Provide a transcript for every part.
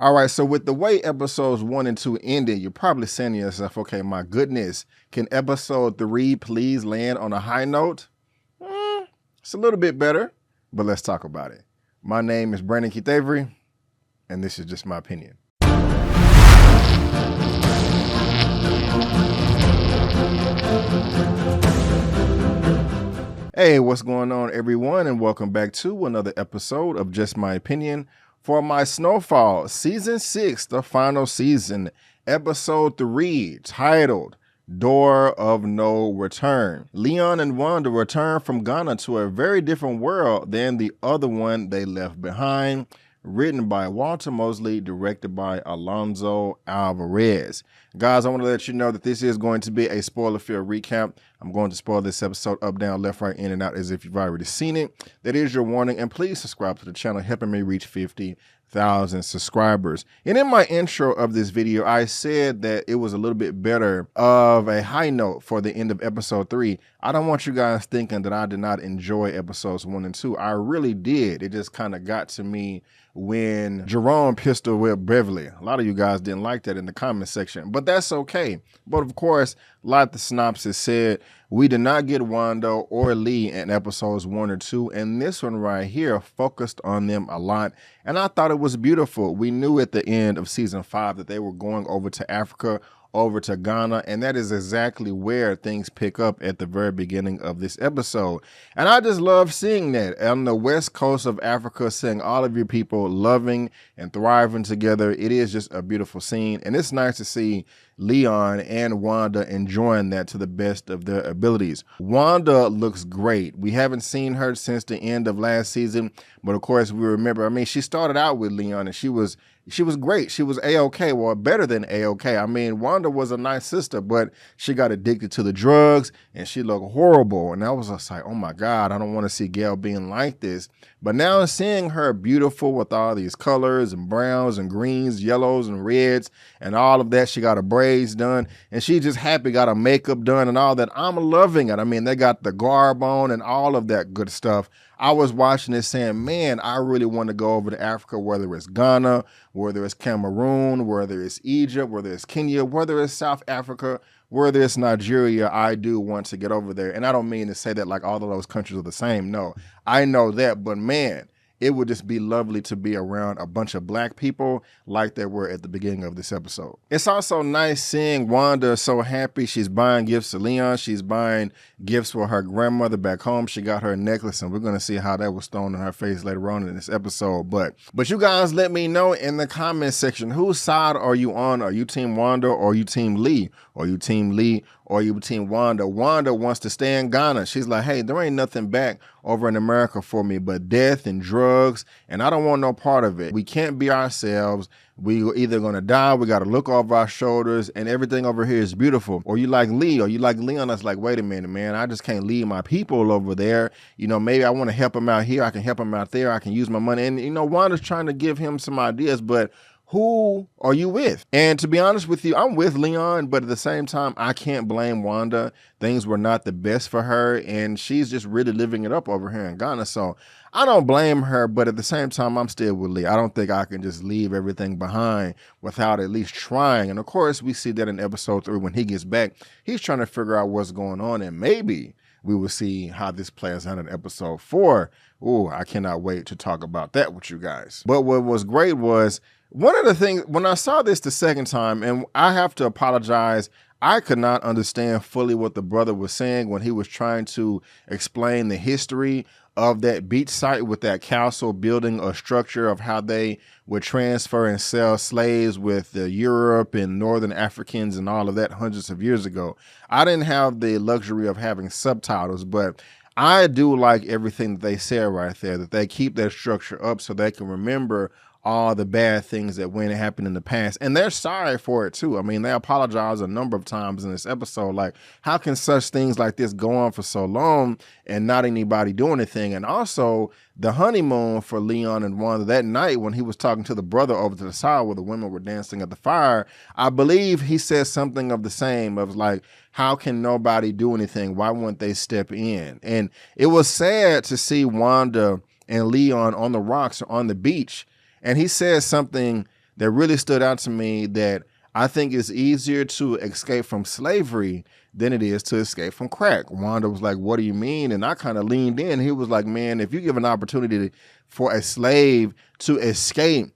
All right, so with the way episodes 1 and 2 ended, you're probably saying to yourself, okay, my goodness, can episode 3 please land on a high note? It's a little bit better, but let's talk about it. My name is Brandon Keith Avery, and this is just my opinion. Hey, what's going on, everyone, and welcome back to another episode of Just My Opinion for my Snowfall Season 6, the final season, Episode 3, titled Door of No Return. Leon and Wanda return from Ghana to a very different world than the other one they left behind. Written by Walter Mosley, directed by Alonso Alvarez. Guys, I want to let you know that this is going to be a spoiler-filled recap. I'm going to spoil this episode up, down, left, right, in, and out as if you've already seen it. That is your warning, and please subscribe to the channel, helping me reach 50,000 subscribers. And in my intro of this video, I said that it was a little bit better of a high note for the end of episode 3. I don't want you guys thinking that I did not enjoy episodes 1 and 2. I really did. It just kind of got to me when Jerome pistol whipped Beverly. A lot of you guys didn't like that in the comment section, but that's okay. But of course, like the synopsis said, we did not get Wanda or Lee in episodes 1 or 2, and this one right here focused on them a lot, and I thought it was beautiful. We knew at the end of season 5 that they were going over to Africa, over to Ghana, and that is exactly where things pick up at the very beginning of this episode. And I just love seeing that on the west coast of Africa, seeing all of your people loving and thriving together. It is just a beautiful scene, and it's nice to see Leon and Wanda enjoying that to the best of their abilities. Wanda looks great. We haven't seen her since the end of last season, but of course we remember, I mean, she started out with Leon and she was great. She was A-okay, well, better than A-okay. I mean, Wanda was a nice sister, but she got addicted to the drugs and she looked horrible. And I was just like, oh my God, I don't want to see Gail being like this. But now seeing her beautiful with all these colors and browns and greens, yellows and reds and all of that, she got her braids done and she just happy, got her makeup done and all that. I'm loving it. I mean, they got the garb on and all of that good stuff. I was watching this saying, man, I really want to go over to Africa, whether it's Ghana, whether it's Cameroon, whether it's Egypt, whether it's Kenya, whether it's South Africa, whether it's Nigeria. I do want to get over there. And I don't mean to say that like all of those countries are the same. No, I know that. But man, it would just be lovely to be around a bunch of black people like they were at the beginning of this episode. It's also nice seeing Wanda so happy. She's buying gifts to Leon. She's buying gifts for her grandmother back home. She got her a necklace, and we're going to see how that was thrown in her face later on in this episode. But you guys let me know in the comment section, whose side are you on? Are you Team Wanda or are you Team Lee? Or you Team Lee or you Team Wanda? Wanda wants to stay in Ghana. She's like, hey, there ain't nothing back over in America for me but death and drugs, and I don't want no part of it. We can't be ourselves. We either gonna die, we gotta look over our shoulders, and everything over here is beautiful. Or you like Lee, or you like Leon, that's like, wait a minute, man, I just can't leave my people over there. You know, maybe I want to help him out here, I can help him out there, I can use my money. And you know, Wanda's trying to give him some ideas, but who are you with? And to be honest with you, I'm with Leon, but at the same time, I can't blame Wanda. Things were not the best for her, and she's just really living it up over here in Ghana. So I don't blame her, but at the same time, I'm still with Lee. I don't think I can just leave everything behind without at least trying. And of course, we see that in episode 3 when he gets back, he's trying to figure out what's going on, and maybe we will see how this plays out in episode 4. Ooh, I cannot wait to talk about that with you guys. But what was great was, one of the things, when I saw this the second time, and I have to apologize, I could not understand fully what the brother was saying when he was trying to explain the history of that beach site with that castle building a structure of how they would transfer and sell slaves with Europe and Northern Africans and all of that hundreds of years ago. I didn't have the luxury of having subtitles, but I do like everything that they said right there, that they keep that structure up so they can remember all the bad things that went and happened in the past. And they're sorry for it too. I mean, they apologize a number of times in this episode. Like, how can such things like this go on for so long and not anybody do anything? And also the honeymoon for Leon and Wanda that night when he was talking to the brother over to the side where the women were dancing at the fire, I believe he said something of the same, of like, how can nobody do anything? Why wouldn't they step in? And it was sad to see Wanda and Leon on the rocks or on the beach. And he says something that really stood out to me, that I think it's easier to escape from slavery than it is to escape from crack. Wanda was like, what do you mean? And I kind of leaned in. He was like, man, if you give an opportunity for a slave to escape,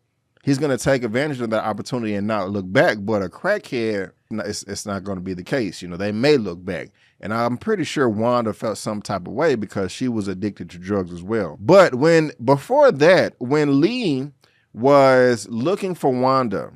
he's going to take advantage of that opportunity and not look back. But a crackhead, it's not going to be the case. You know, they may look back. And I'm pretty sure Wanda felt some type of way because she was addicted to drugs as well. But before that, when Lee was looking for Wanda,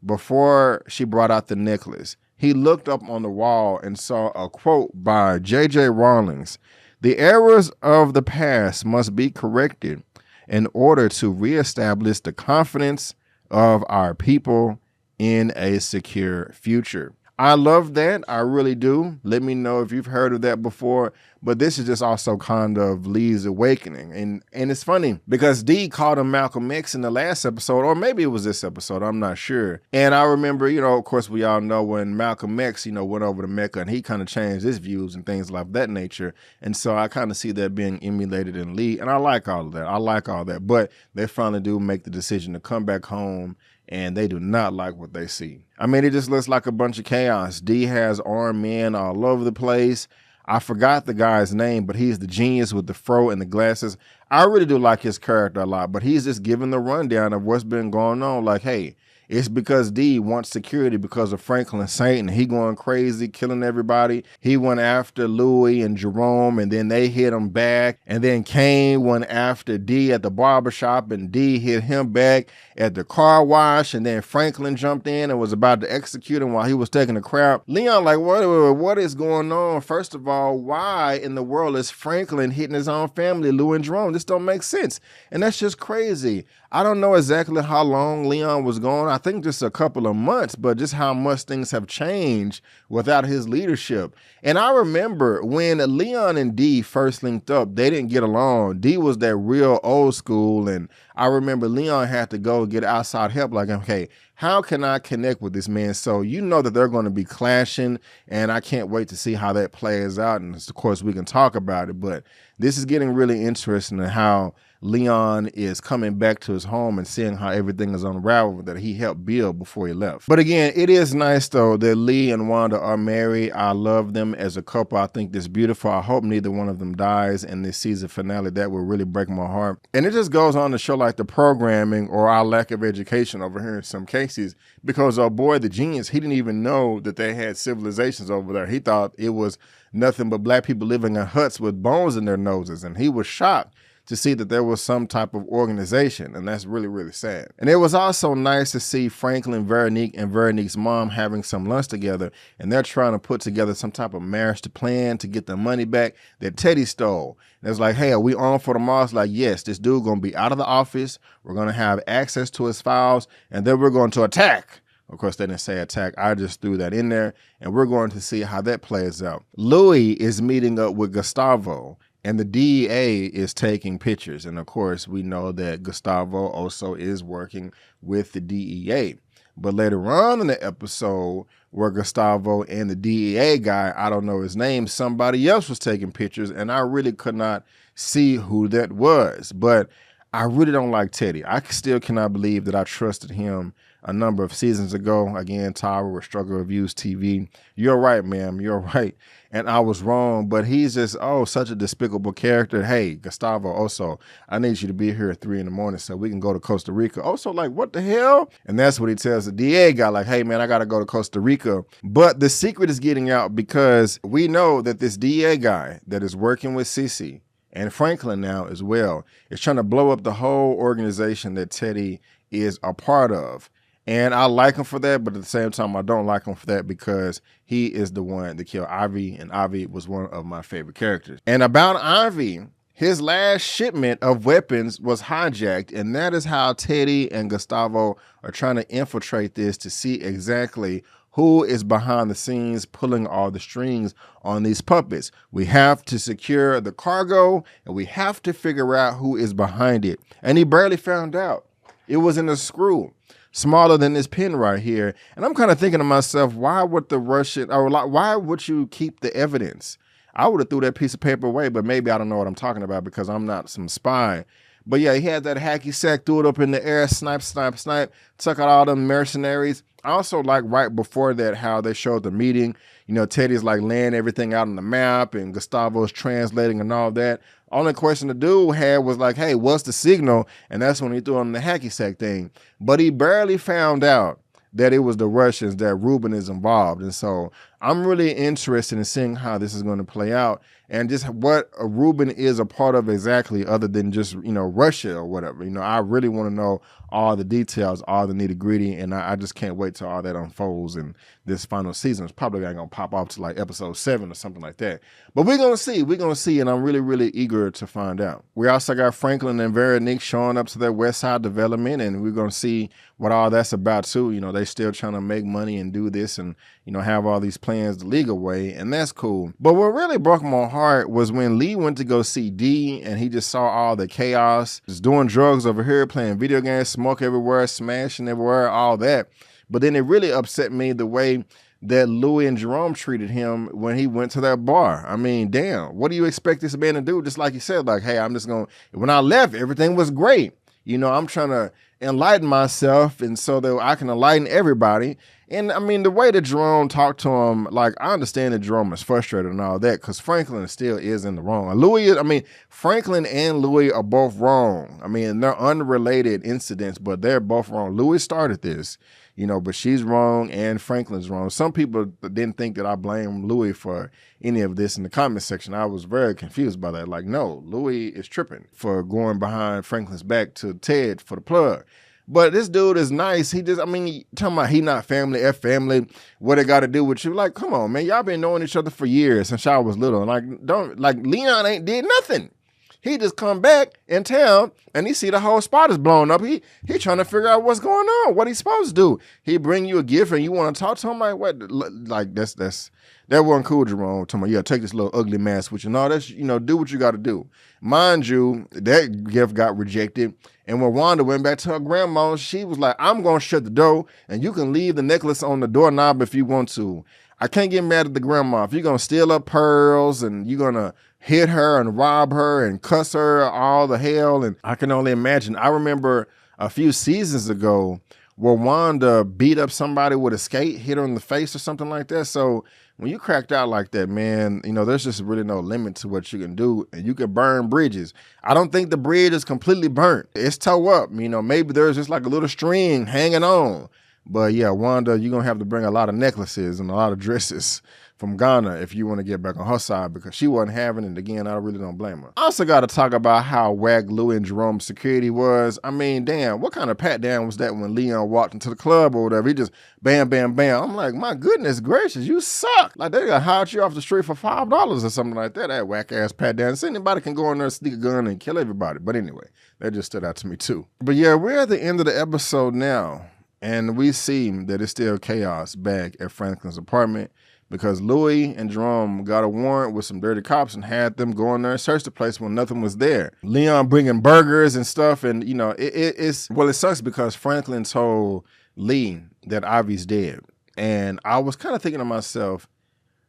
before she brought out the necklace, he looked up on the wall and saw a quote by J.J. Rawlings. The errors of the past must be corrected in order to reestablish the confidence of our people in a secure future. I love that. I really do. Let me know if you've heard of that before. But this is just also kind of Lee's awakening. And it's funny because D called him Malcolm X in the last episode, or maybe it was this episode, I'm not sure. And I remember, you know, of course, we all know when Malcolm X, you know, went over to Mecca and he kind of changed his views and things like that nature. And so I kind of see that being emulated in Lee. And I like all of that. I like all that. But they finally do make the decision to come back home, and they do not like what they see. I mean, it just looks like a bunch of chaos. D has armed men all over the place. I forgot the guy's name, but he's the genius with the fro and the glasses. I really do like his character a lot, but he's just giving the rundown of what's been going on. Like, hey, it's because D wants security because of Franklin Saint, and he going crazy, killing everybody. He went after Louis and Jerome, and then they hit him back. And then Kane went after D at the barbershop, and D hit him back at the car wash. And then Franklin jumped in and was about to execute him while he was taking a crap. Leon like, what is going on? First of all, why in the world is Franklin hitting his own family, Lou and Jerome? This don't make sense. And that's just crazy. I don't know exactly how long Leon was gone. I think just a couple of months, but just how much things have changed without his leadership. And I remember when Leon and D first linked up, they didn't get along. D was that real old school. And I remember Leon had to go get outside help. Like, okay, how can I connect with this man? So you know that they're going to be clashing, and I can't wait to see how that plays out. And of course, we can talk about it, but this is getting really interesting in how Leon is coming back to his home and seeing how everything is unraveled that he helped build before he left. But again, it is nice though that Lee and Wanda are married. I love them as a couple. I think this beautiful. I hope neither one of them dies in this season finale. That will really break my heart. And it just goes on to show like the programming or our lack of education over here in some cases, because our boy, the genius, he didn't even know that they had civilizations over there. He thought it was nothing but black people living in huts with bones in their noses. And he was shocked to see that there was some type of organization, and that's really, really sad. And it was also nice to see Franklin, Veronique, and Veronique's mom having some lunch together, and they're trying to put together some type of marriage plan to get the money back that Teddy stole. And it's like, hey, are we on for tomorrow? It's like, yes, this dude gonna be out of the office, we're gonna have access to his files, and then we're going to attack. Of course, they didn't say attack. I just threw that in there, and we're going to see how that plays out. Louis is meeting up with Gustavo, and the DEA is taking pictures. And of course, we know that Gustavo also is working with the DEA. But later on in the episode where Gustavo and the DEA guy, I don't know his name, somebody else was taking pictures, and I really could not see who that was. But I really don't like Teddy. I still cannot believe that I trusted him a number of seasons ago. Again, Tyra with Struggle Reviewz TV. You're right, ma'am. You're right. And I was wrong, but he's just, such a despicable character. Hey, Gustavo, also, I need you to be here at 3 in the morning so we can go to Costa Rica. Also, like, what the hell? And that's what he tells the DA guy, like, hey, man, I got to go to Costa Rica. But the secret is getting out because we know that this DA guy that is working with Cece and Franklin now as well is trying to blow up the whole organization that Teddy is a part of. And I like him for that, but at the same time, I don't like him for that because he is the one that killed Ivy, and Ivy was one of my favorite characters. And about Ivy, his last shipment of weapons was hijacked, and that is how Teddy and Gustavo are trying to infiltrate this to see exactly who is behind the scenes pulling all the strings on these puppets. We have to secure the cargo, and we have to figure out who is behind it. And he barely found out. It was in a screw smaller than this pen right here. And I'm kind of thinking to myself, why would the Russian, or why would you keep the evidence? I would have threw that piece of paper away, but maybe I don't know what I'm talking about because I'm not some spy. But yeah, he had that hacky sack, threw it up in the air, snipe, snipe, snipe, took out all them mercenaries. I also like right before that how they showed the meeting. You know, Teddy's like laying everything out on the map and Gustavo's translating and all that. Only question the dude had was like, hey, what's the signal? And that's when he threw him the hacky sack thing. But he barely found out that it was the Russians, that Ruben is involved. And so I'm really interested in seeing how this is going to play out and just what Ruben is a part of exactly, other than just, you know, Russia or whatever. You know, I really want to know all the details, all the nitty gritty, and I just can't wait till all that unfolds in this final season. It's probably not going to pop off to like episode 7 or something like that. But we're going to see, and I'm really, really eager to find out. We also got Franklin and Veronique showing up to their West Side development, and we're going to see what all that's about too. You know, they still trying to make money and do this and, you know, have all these plans the legal way, and that's cool. But what really broke my heart was when Lee went to go see D, and he just saw all the chaos, just doing drugs over here, playing video games, smoke everywhere, smashing everywhere, all that. But then it really upset me the way that Louis and Jerome treated him when he went to that bar. I mean, damn, what do you expect this man to do? Just like he said, like, hey, I'm just going, when I left, everything was great. You know, I'm trying to enlighten myself and so that I can enlighten everybody. And I mean, the way that Jerome talked to him, like, I understand that Jerome is frustrated and all that because Franklin still is in the wrong. Franklin and Louis are both wrong. I mean, they're unrelated incidents, but they're both wrong. Louis started this, you know, but she's wrong and Franklin's wrong. Some people didn't think that I blame Louis for any of this in the comment section. I was very confused by that. Like, no, Louis is tripping for going behind Franklin's back to Ted for the plug. But this dude is nice. He just, I mean, talking about he not family, F family, what it got to do with you? Like, come on, man. Y'all been knowing each other for years since y'all was little. Like, Leon ain't did nothing. He just come back in town and he see the whole spot is blown up. He trying to figure out what's going on, what he's supposed to do. He bring you a gift and you want to talk to him like, what? Like, that wasn't cool, Jerome. Talking about, yeah, take this little ugly mask with you. No, that's, you know, do what you got to do. Mind you, that gift got rejected. And when Wanda went back to her grandma, she was like, I'm going to shut the door and you can leave the necklace on the doorknob if you want to. I can't get mad at the grandma. If you're going to steal her pearls and you're going to hit her and rob her and cuss her all the hell. And I can only imagine. I remember a few seasons ago where Wanda beat up somebody with a skate, hit her in the face or something like that. So when you cracked out like that, man, you know, there's just really no limit to what you can do. And you can burn bridges. I don't think the bridge is completely burnt. It's toe up. You know, maybe there's just like a little string hanging on. But yeah, Wanda, you're going to have to bring a lot of necklaces and a lot of dresses from Ghana if you want to get back on her side because she wasn't having it. Again, I really don't blame her. I also got to talk about how whack Louis and Jerome's security was. I mean, damn, what kind of pat down was that when Leon walked into the club or whatever? He just bam, bam, bam. I'm like, my goodness gracious, you suck. Like they got hired you off the street for $5 or something like that. That whack ass pat down. So anybody can go in there, sneak a gun and kill everybody. But anyway, that just stood out to me too. But yeah, we're at the end of the episode now. And we see that it's still chaos back at Franklin's apartment because Louis and Jerome got a warrant with some dirty cops and had them go in there and search the place when nothing was there. Leon bringing burgers and stuff. And, you know, it sucks because Franklin told Lee that Ivy's dead. And I was kind of thinking to myself,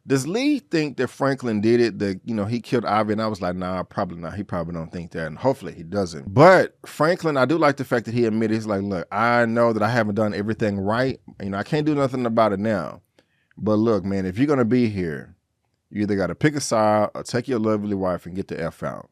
does Lee think that Franklin did it, that, you know, he killed Ivy? And I was like, nah, probably not. He probably don't think that. And hopefully he doesn't. But Franklin, I do like the fact that he admitted, he's like, look, I know that I haven't done everything right. You know, I can't do nothing about it now. But look, man, if you're going to be here, you either got to pick a side or take your lovely wife and get the F out.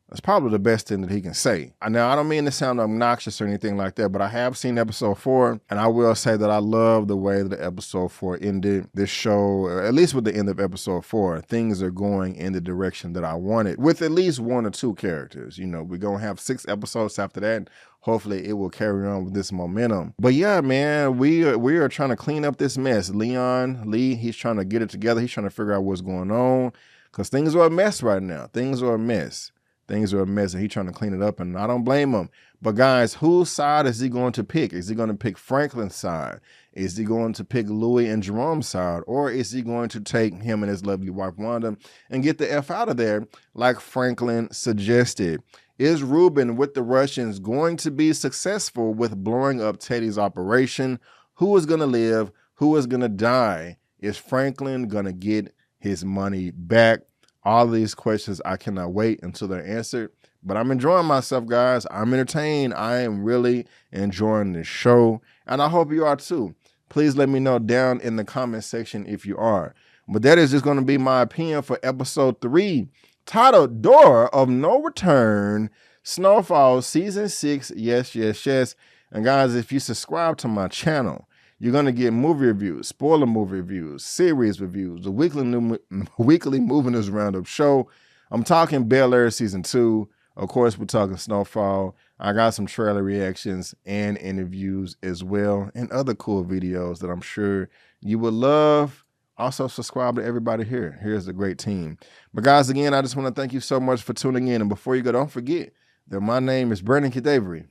That's probably the best thing that he can say. Now, I don't mean to sound obnoxious or anything like that, but I have seen episode 4, and I will say that I love the way that episode 4 ended. This show, at least with the end of episode 4, things are going in the direction that I wanted, with at least 1 or 2 characters. You know, we're going to have 6 episodes after that. Hopefully, it will carry on with this momentum. But yeah, man, we are trying to clean up this mess. Lee, he's trying to get it together. He's trying to figure out what's going on, because things are a mess right now. Things are a mess. Things are a mess, and he's trying to clean it up, and I don't blame him. But guys, whose side is he going to pick? Is he going to pick Franklin's side? Is he going to pick Louis and Jerome's side? Or is he going to take him and his lovely wife, Wanda, and get the F out of there like Franklin suggested? Is Ruben with the Russians going to be successful with blowing up Teddy's operation? Who is going to live? Who is going to die? Is Franklin going to get his money back? All of these questions, I cannot wait until they're answered. But I'm enjoying myself, guys. I'm entertained. I am really enjoying this show, and I hope you are too. Please let me know down in the comment section if you are. But that is just going to be my opinion for episode 3, titled Door of No Return, Snowfall Season 6. Yes, yes, yes. And guys, if you subscribe to my channel, you're going to get movie reviews, spoiler movie reviews, series reviews, the weekly Movie News Roundup show. I'm talking Bel Air Season 2. Of course, we're talking Snowfall. I got some trailer reactions and interviews as well, and other cool videos that I'm sure you would love. Also, subscribe to everybody here. Here's a great team. But guys, again, I just want to thank you so much for tuning in. And before you go, don't forget that my name is Brandon Cadavery,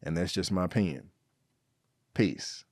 and that's just my opinion. Peace.